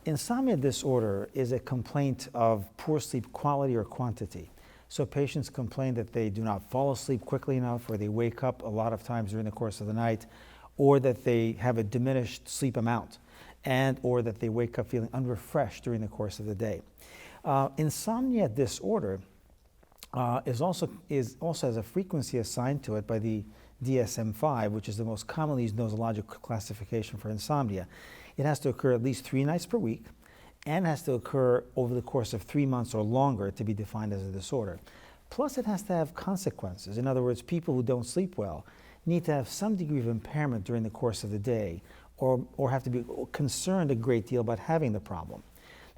Insomnia disorder is a complaint of poor sleep quality or quantity. So patients complain that they do not fall asleep quickly enough, or they wake up a lot of times during the course of the night, or that they have a diminished sleep amount, and or that they wake up feeling unrefreshed during the course of the day. Insomnia disorder also has a frequency assigned to it by the DSM-5, which is the most commonly used nosological classification for insomnia. It has to occur at least 3 nights per week, and has to occur over the course of 3 months or longer to be defined as a disorder. Plus, it has to have consequences. In other words, people who don't sleep well need to have some degree of impairment during the course of the day, or have to be concerned a great deal about having the problem.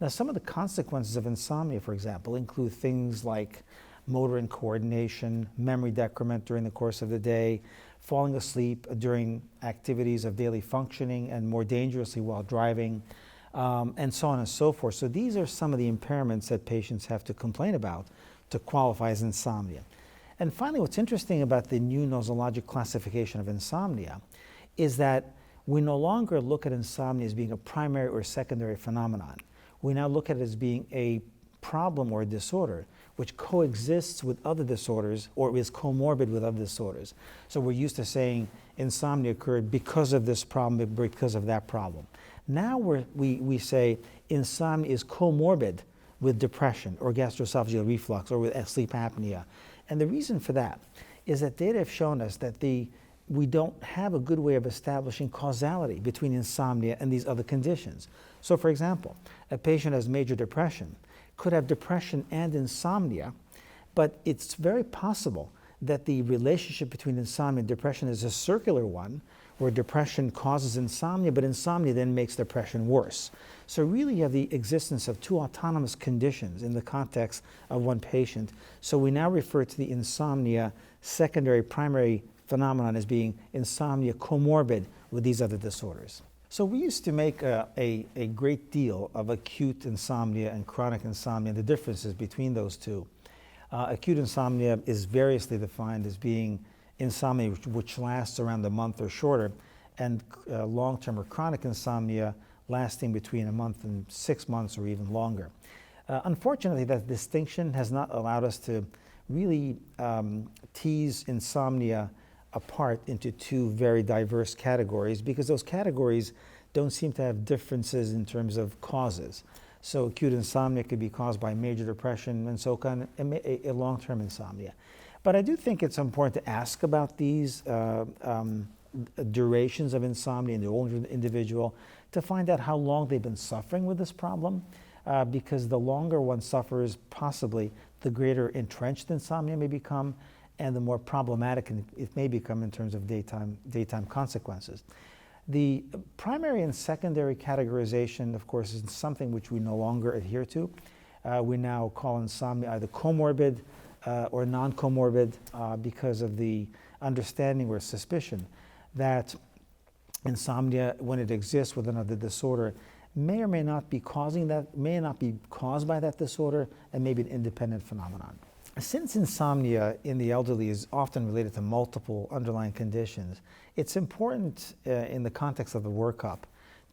Now, some of the consequences of insomnia, for example, include things like motor incoordination, memory decrement during the course of the day, falling asleep during activities of daily functioning, and more dangerously while driving, and so on and so forth. So these are some of the impairments that patients have to complain about to qualify as insomnia. And finally, what's interesting about the new nosologic classification of insomnia is that we no longer look at insomnia as being a primary or secondary phenomenon. We now look at it as being a problem or a disorder which coexists with other disorders or is comorbid with other disorders. So we're used to saying insomnia occurred because of this problem, because of that problem. Now we say insomnia is comorbid with depression or gastroesophageal reflux or with sleep apnea. And the reason for that is that data have shown us that we don't have a good way of establishing causality between insomnia and these other conditions. So for example, a patient has major depression could have depression and insomnia, but it's very possible that the relationship between insomnia and depression is a circular one, where depression causes insomnia, but insomnia then makes depression worse. So really you have the existence of two autonomous conditions in the context of one patient. So we now refer to the insomnia secondary primary phenomenon as being insomnia comorbid with these other disorders. So we used to make a great deal of acute insomnia and chronic insomnia, the differences between those two. Acute insomnia is variously defined as being insomnia which lasts around a month or shorter, and long-term or chronic insomnia lasting between a month and 6 months or even longer. Unfortunately, that distinction has not allowed us to really tease insomnia apart into two very diverse categories, because those categories don't seem to have differences in terms of causes. So acute insomnia could be caused by major depression, and so can a long-term insomnia. But I do think it's important to ask about these durations of insomnia in the older individual to find out how long they've been suffering with this problem, because the longer one suffers, possibly the greater entrenched insomnia may become, and the more problematic it may become in terms of daytime consequences. The primary and secondary categorization, of course, is something which we no longer adhere to. We now call insomnia either comorbid or non-comorbid because of the understanding or suspicion that insomnia, when it exists with another disorder, may or may not be causing that, may not be caused by that disorder, and may be an independent phenomenon. Since insomnia in the elderly is often related to multiple underlying conditions, it's important in the context of the workup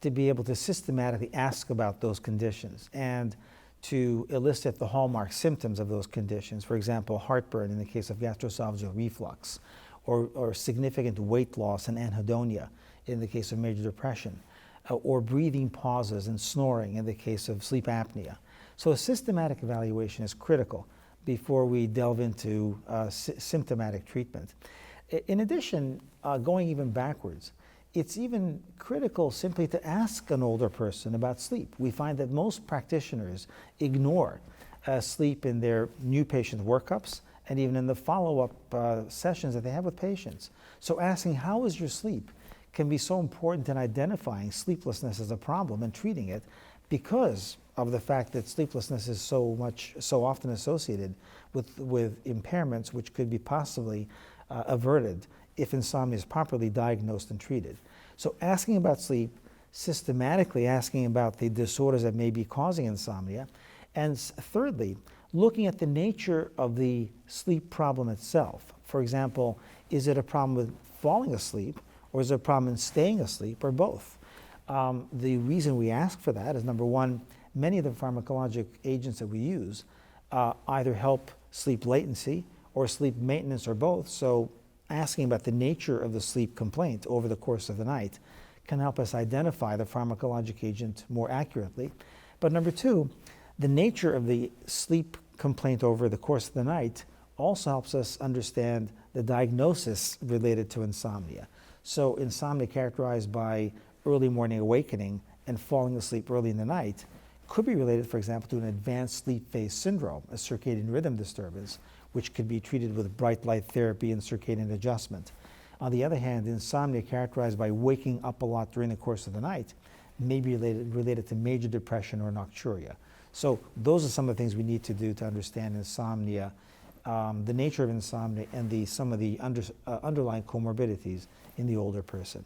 to be able to systematically ask about those conditions and to elicit the hallmark symptoms of those conditions. For example, heartburn in the case of gastroesophageal reflux, or significant weight loss and anhedonia in the case of major depression, or breathing pauses and snoring in the case of sleep apnea. So a systematic evaluation is critical before we delve into symptomatic treatment. In addition, going even backwards, it's even critical simply to ask an older person about sleep. We find that most practitioners ignore sleep in their new patient workups and even in the follow-up sessions that they have with patients. So asking, how is your sleep, can be so important in identifying sleeplessness as a problem and treating it, because of the fact that sleeplessness is so often associated with impairments which could be possibly averted if insomnia is properly diagnosed and treated. So asking about sleep, systematically asking about the disorders that may be causing insomnia, and thirdly, looking at the nature of the sleep problem itself. For example, is it a problem with falling asleep, or is it a problem in staying asleep, or both? The reason we ask for that is, number one, many of the pharmacologic agents that we use either help sleep latency or sleep maintenance or both. So asking about the nature of the sleep complaint over the course of the night can help us identify the pharmacologic agent more accurately. But number two, the nature of the sleep complaint over the course of the night also helps us understand the diagnosis related to insomnia. So insomnia characterized by early morning awakening and falling asleep early in the night could be related, for example, to an advanced sleep phase syndrome, a circadian rhythm disturbance, which could be treated with bright light therapy and circadian adjustment. On the other hand, insomnia characterized by waking up a lot during the course of the night may be related to major depression or nocturia. So those are some of the things we need to do to understand insomnia, the nature of insomnia, and some of the underlying comorbidities in the older person.